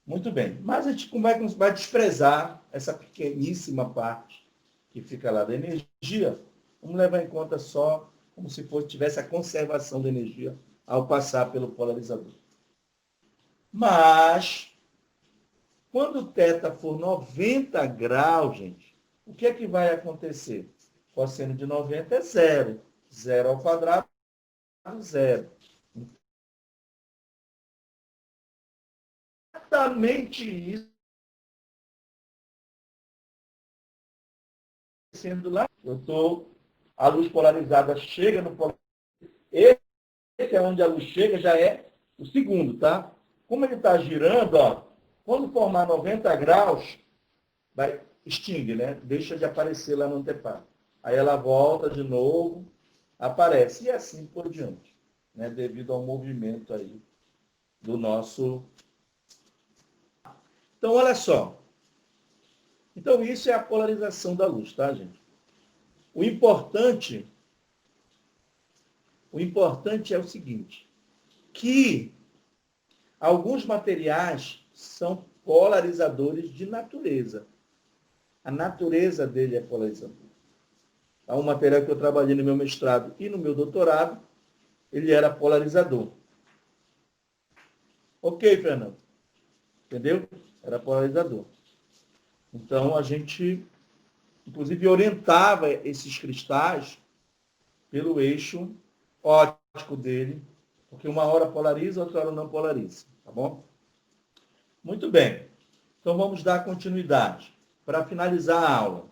Muito bem. Mas a gente vai desprezar essa pequeníssima parte que fica lá da energia. Vamos levar em conta só como se tivesse a conservação da energia ao passar pelo polarizador. Mas, quando o θ for 90 graus, gente, o que é que vai acontecer? Cosseno de 90 é zero. Zero ao quadrado, zero. Exatamente isso sendo lá. A luz polarizada chega no polarizador. Esse é onde a luz chega, já é o segundo, tá? Como ele está girando, ó, quando formar 90 graus, vai extingue, né? Deixa de aparecer lá no anteparo. Aí ela volta de novo, aparece. E assim por diante, né? Devido ao movimento aí do nosso... Então, olha só. Então, isso é a polarização da luz, tá, gente? O importante é o seguinte, que alguns materiais são polarizadores de natureza. A natureza dele é polarizador. Há um material que eu trabalhei no meu mestrado e no meu doutorado, ele era polarizador. Ok, Fernando. Entendeu? Era polarizador. Então, a gente, inclusive, orientava esses cristais pelo eixo óptico dele, porque uma hora polariza, outra hora não polariza. Tá bom? Muito bem. Então, vamos dar continuidade. Para finalizar a aula,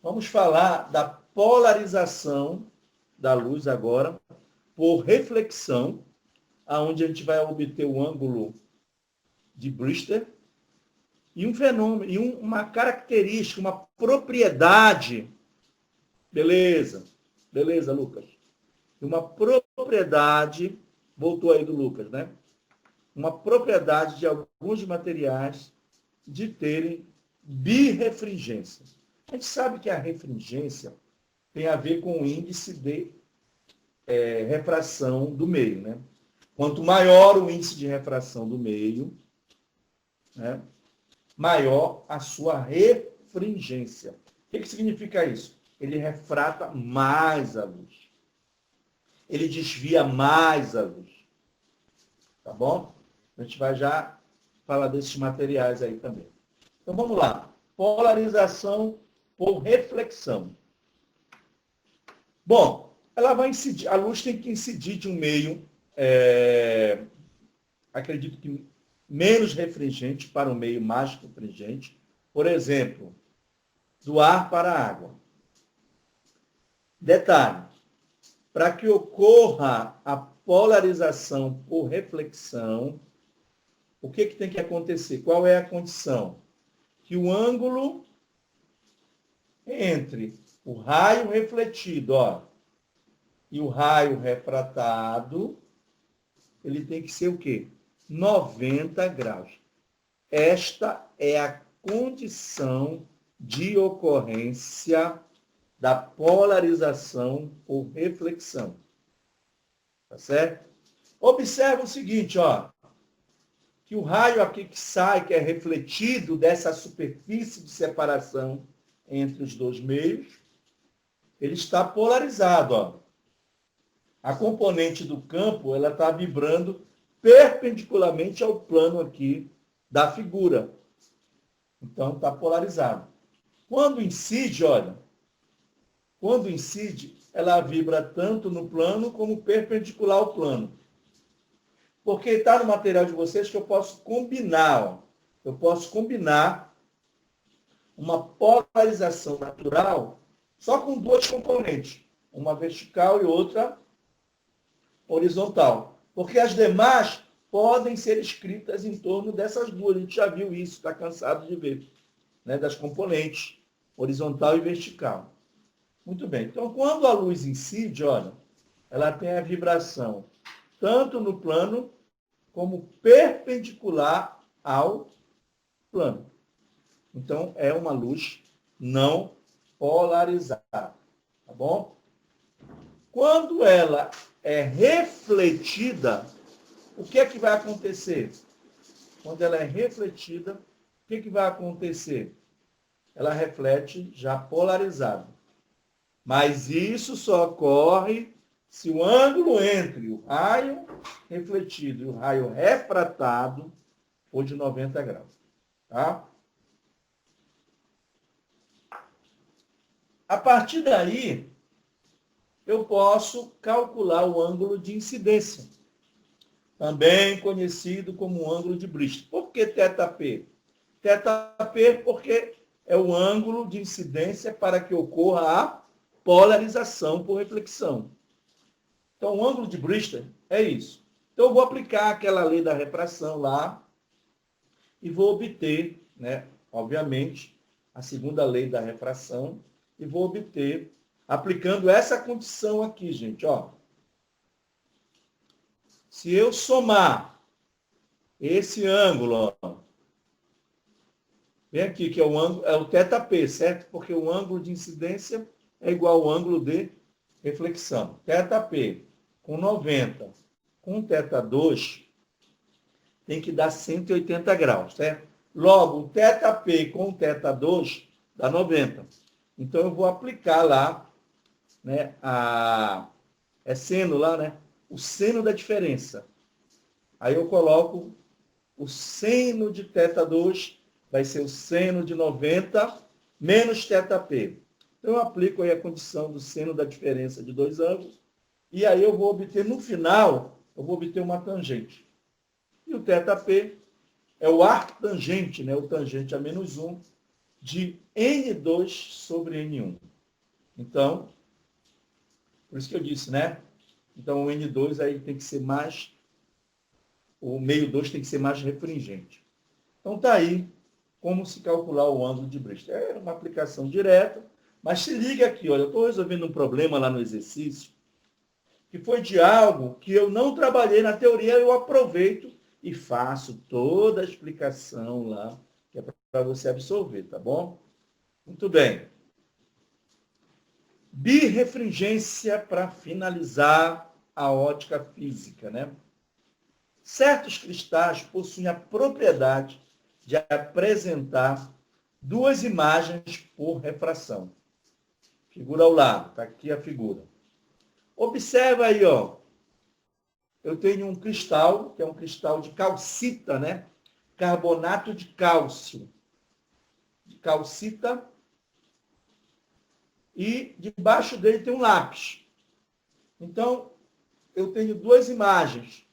vamos falar da polarização da luz agora por reflexão, aonde a gente vai obter o ângulo de Brewster e um fenômeno, e uma característica, uma propriedade. Beleza, Lucas. Uma propriedade, voltou aí do Lucas, né? Uma propriedade de alguns materiais de terem birrefringência. A gente sabe que a refringência tem a ver com o índice de refração do meio, né? Quanto maior o índice de refração do meio, né, maior a sua refringência. O que significa isso? Ele refrata mais a luz. Ele desvia mais a luz. Tá bom? A gente vai já falar desses materiais aí também. Então vamos lá. Polarização por reflexão. Bom, ela vai incidir, a luz tem que incidir de um meio, acredito que menos refringente para um meio mais refringente. Por exemplo, do ar para a água. Detalhe, para que ocorra a polarização por reflexão, o que tem que acontecer? Qual é a condição? Que o ângulo entre o raio refletido, e o raio refratado, ele tem que ser o quê? 90 graus. Esta é a condição de ocorrência da polarização por reflexão. Tá certo? Observa o seguinte, que o raio aqui que sai, que é refletido dessa superfície de separação entre os dois meios, ele está polarizado, A componente do campo, ela está vibrando perpendicularmente ao plano aqui da figura. Então, está polarizado. Quando incide, ela vibra tanto no plano como perpendicular ao plano. Porque está no material de vocês que eu posso combinar, eu posso combinar uma polarização natural só com duas componentes, uma vertical e outra horizontal. Porque as demais podem ser escritas em torno dessas duas. A gente já viu isso, está cansado de ver, né, das componentes, horizontal e vertical. Muito bem. Então, quando a luz incide, ela tem a vibração tanto no plano como perpendicular ao plano. Então, é uma luz não polarizada. Tá bom? Quando ela é refletida, o que é que vai acontecer? Quando ela é refletida, o que é que vai acontecer? Ela reflete já polarizada. Mas isso só ocorre se o ângulo entre o raio refletido e o raio refratado for de 90 graus. Tá? A partir daí, eu posso calcular o ângulo de incidência, também conhecido como ângulo de Brewster. Por que θp? θp porque é o ângulo de incidência para que ocorra a polarização por reflexão. Então, o ângulo de Brewster é isso. Então, eu vou aplicar aquela lei da refração lá e vou obter, né, obviamente, a segunda lei da refração e vou obter, aplicando essa condição aqui, gente, Se eu somar esse ângulo, Vem aqui, que é o ângulo, é o θp, certo? Porque o ângulo de incidência é igual ao ângulo de reflexão. θp com 90 com θ2 tem que dar 180 graus, certo? Logo, o θp com θ2 dá 90. Então, eu vou aplicar lá, né, é seno lá, né? O seno da diferença. Aí eu coloco o seno de θ2, vai ser o seno de 90 menos θp. Então, eu aplico aí a condição do seno da diferença de dois ângulos, e aí eu vou obter, no final, eu vou obter uma tangente. E o θp é o arco tangente, né? O tangente a menos 1 de N2 sobre N1. Então, por isso que eu disse, né? Então, o N2 aí tem que ser mais, o meio 2 tem que ser mais refringente. Então, está aí como se calcular o ângulo de Bristol. É uma aplicação direta, mas se liga aqui, olha, eu estou resolvendo um problema lá no exercício, que foi de algo que eu não trabalhei na teoria, eu aproveito e faço toda a explicação lá, que é para você absorver, tá bom? Muito bem. Birrefringência para finalizar a ótica física, né? Certos cristais possuem a propriedade de apresentar duas imagens por refração. Figura ao lado, está aqui a figura. Observa aí, ó. Eu tenho um cristal, que é um cristal de calcita, né? Carbonato de cálcio. De calcita. E debaixo dele tem um lápis. Então, eu tenho duas imagens.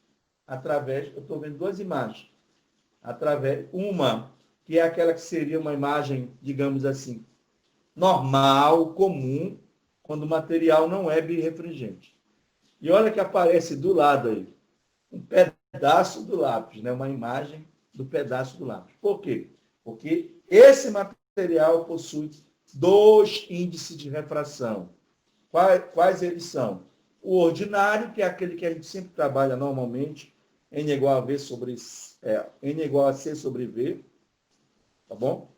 Eu estou vendo duas imagens. Uma, que é aquela que seria uma imagem, digamos assim, normal, comum, quando o material não é birrefringente. E olha que aparece do lado aí, um pedaço do lápis, né? Uma imagem do pedaço do lápis. Por quê? Porque esse material possui dois índices de refração. Quais eles são? O ordinário, que é aquele que a gente sempre trabalha normalmente, N igual a V sobre N igual a C sobre V, tá bom?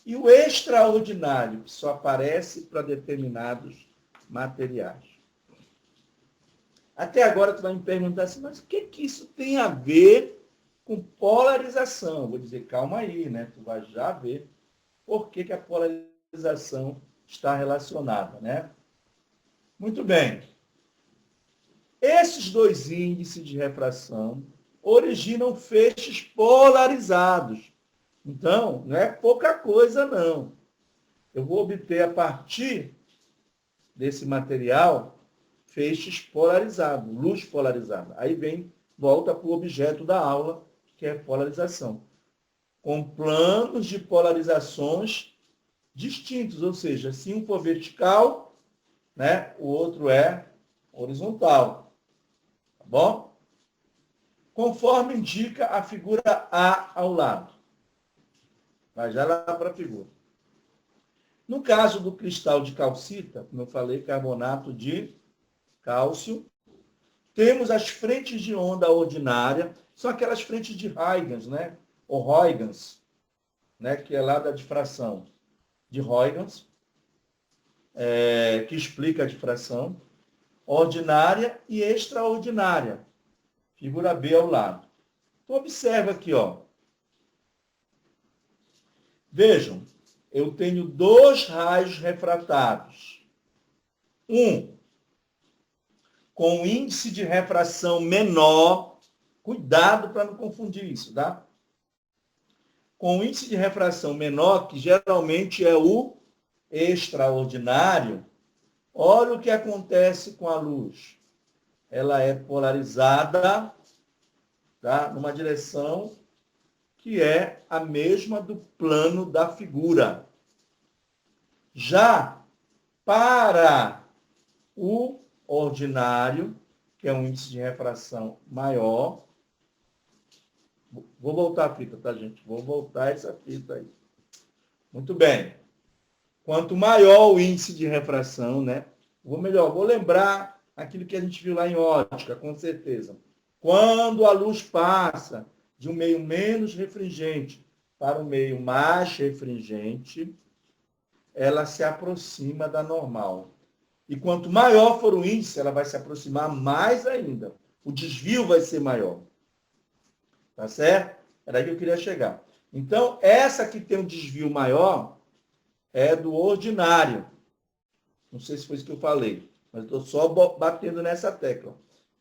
E o extraordinário, que só aparece para determinados materiais. Até agora tu vai me perguntar assim, mas o que isso tem a ver com polarização? Vou dizer, calma aí, né? Tu vai já ver por que a polarização está relacionada, né? Muito bem. Esses dois índices de refração originam feixes polarizados. Então, não é pouca coisa, não. Eu vou obter, a partir desse material, feixes polarizados, luz polarizada. Aí volta para o objeto da aula, que é polarização. Com planos de polarizações distintos, ou seja, se um for vertical, né, o outro é horizontal. Tá bom? Conforme indica a figura A ao lado. Vai já lá para a figura. No caso do cristal de calcita, como eu falei, carbonato de cálcio, temos as frentes de onda ordinária, são aquelas frentes de Huygens, né? Ou Huygens, né? Que é lá da difração de Huygens, que explica a difração, ordinária e extraordinária. Figura B ao lado. Então, observa aqui, ó. Vejam, eu tenho dois raios refratados. Um com índice de refração menor, cuidado para não confundir isso, tá? Com índice de refração menor, que geralmente é o extraordinário, olha o que acontece com a luz. Ela é polarizada, tá? Numa direção que é a mesma do plano da figura. Já para o ordinário, que é um índice de refração maior, vou voltar a fita, tá, gente? Vou voltar essa fita aí. Muito bem. Quanto maior o índice de refração, né? Vou lembrar aquilo que a gente viu lá em ótica, com certeza. Quando a luz passa de um meio menos refringente para o meio mais refringente, ela se aproxima da normal. E quanto maior for o índice, ela vai se aproximar mais ainda. O desvio vai ser maior. Tá certo? Era aí que eu queria chegar. Então, essa que tem um desvio maior é do ordinário. Não sei se foi isso que eu falei, mas estou só batendo nessa tecla.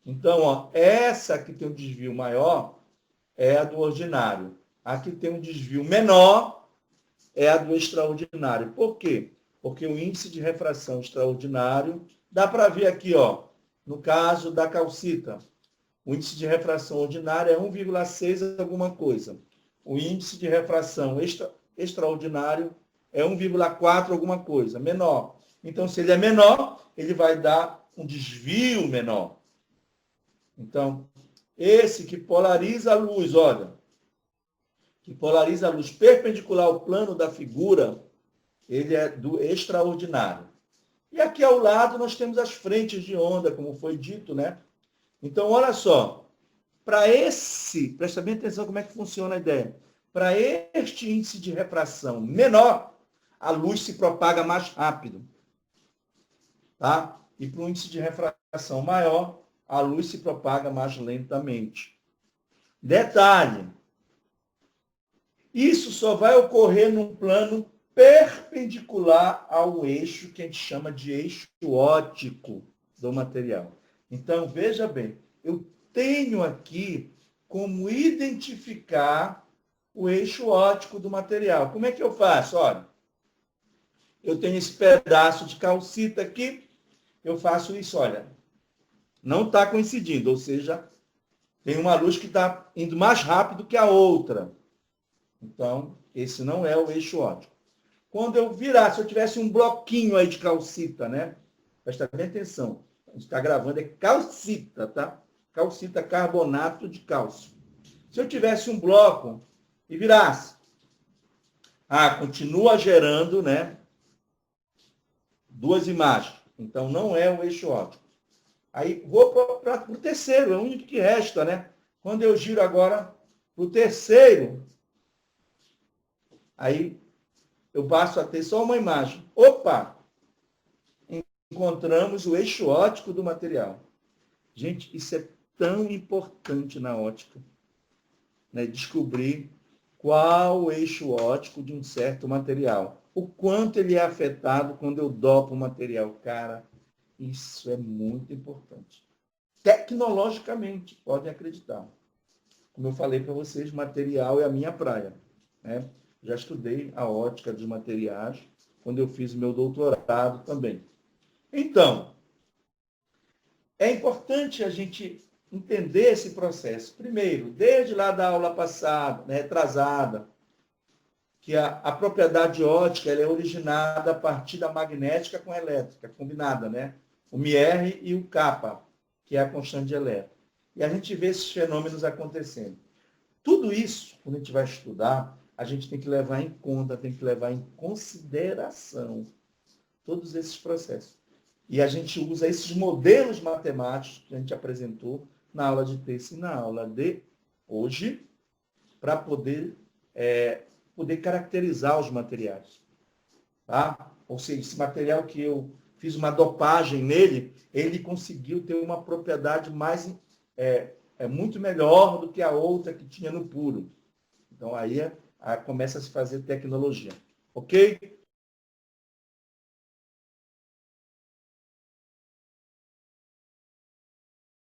Então, ó, essa que tem um desvio maior é a do ordinário. A que tem um desvio menor é a do extraordinário. Por quê? Porque o índice de refração extraordinário, dá para ver aqui, ó, no caso da calcita, o índice de refração ordinária é 1,6 alguma coisa. O índice de refração extraordinário é 1,4 alguma coisa, menor. Então, se ele é menor, ele vai dar um desvio menor. Então, esse que polariza a luz, olha, que polariza a luz perpendicular ao plano da figura, ele é do extraordinário. E aqui ao lado nós temos as frentes de onda, como foi dito, né? Então, olha só, presta bem atenção como é que funciona a ideia. Para este índice de refração menor, a luz se propaga mais rápido. Tá? E para o índice de refração maior, a luz se propaga mais lentamente. Detalhe, isso só vai ocorrer num plano perpendicular ao eixo que a gente chama de eixo óptico do material. Então, veja bem, eu tenho aqui como identificar o eixo óptico do material. Como é que eu faço? Olha, eu tenho esse pedaço de calcita aqui, eu faço isso, olha, não está coincidindo, ou seja, tem uma luz que está indo mais rápido que a outra. Então, esse não é o eixo óptico. Quando eu virar, se eu tivesse um bloquinho aí de calcita, né? Presta bem atenção. A gente está gravando, é calcita, tá? Calcita, carbonato de cálcio. Se eu tivesse um bloco e virasse, continua gerando, né? Duas imagens. Então, não é o eixo óptico. Aí, vou para o terceiro, é o único que resta, né? Quando eu giro agora para o terceiro, aí eu passo a ter só uma imagem. Opa! Encontramos o eixo óptico do material. Gente, isso é tão importante na ótica, né? Descobrir qual o eixo óptico de um certo material. O quanto ele é afetado quando eu dopo o material. Cara, isso é muito importante. Tecnologicamente, podem acreditar. Como eu falei para vocês, material é a minha praia, né? Já estudei a ótica dos materiais quando eu fiz o meu doutorado também. Então, é importante a gente entender esse processo. Primeiro, desde lá da aula passada, né, retrasada, que a propriedade ótica ela é originada a partir da magnética com a elétrica, combinada, né? O μr e o kappa, que é a constante de elétron. E a gente vê esses fenômenos acontecendo. Tudo isso, quando a gente vai estudar, a gente tem que levar em conta, tem que levar em consideração todos esses processos. E a gente usa esses modelos matemáticos que a gente apresentou na aula de terça e na aula de hoje, para poder caracterizar os materiais. Tá? Ou seja, esse material que eu fiz uma dopagem nele, ele conseguiu ter uma propriedade mais muito melhor do que a outra que tinha no puro. Então, aí começa a se fazer tecnologia. Ok?